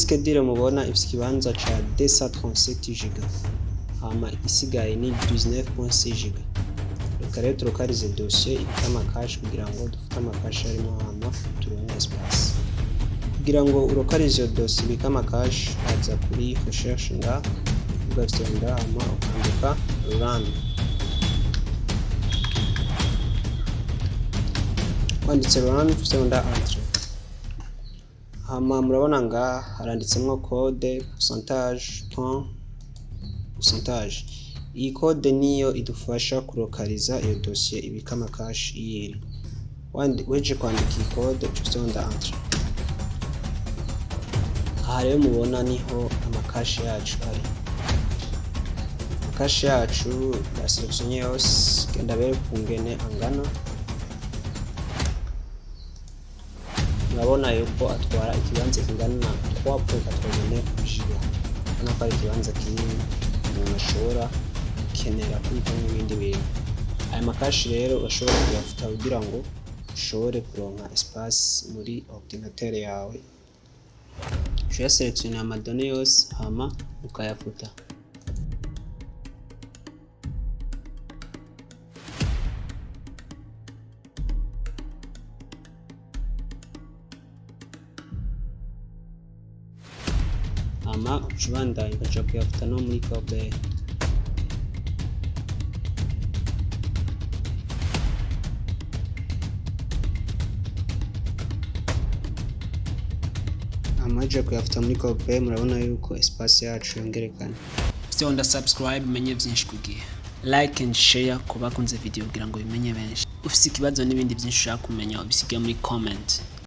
disque dure mubona ifite ikibanza ca 237 GB hama isigaye ni 19.6 GB. Reka rero turokarize dossier ibika amakashi kugira ngo dufite amakashi arimo hama turonke espace. Kugira ngo urokarize iyo dossier ibika amakashi aza kuri recherche nga ugafyonda hama ukandika run. Wanditse run ufyonda enter. Hama murabona nga haranditsemwo code pourcentage. Iyi code niyo idufasha kurokariza iyo dossier ibika amakashi yiri. Weje kwandika iyi code ufyonda enter. Aha rero mubona niho amakashi yacu ari. Amakashi yacu ya selection yose genda bere kungene angana. Murabona yuko atwara ikibanza kingana na 3.89 GB. Hano ko ari ikibanza kinini umuntu ashobora gukenera kubikamo ibindi bintu. Aya makashi rero urashobora kuyafuta kugira ngo ushobore kuronka espace muri ordinateur yawe. Ushobora selectiona amadone yose hama ukayafuta. Hama ucubandanya ukaja kuyafuta no muri code. Amaje kuyafuta muri code murabona yuko espace yacu yongerekana. Fyonda subscribe menye byinshi kugiye. Like and share kuba kunze video kugira ngo bimenye benshi. Ufite ikibazo n'ibindi byinshi ushaka kumenya ubisige muri comment.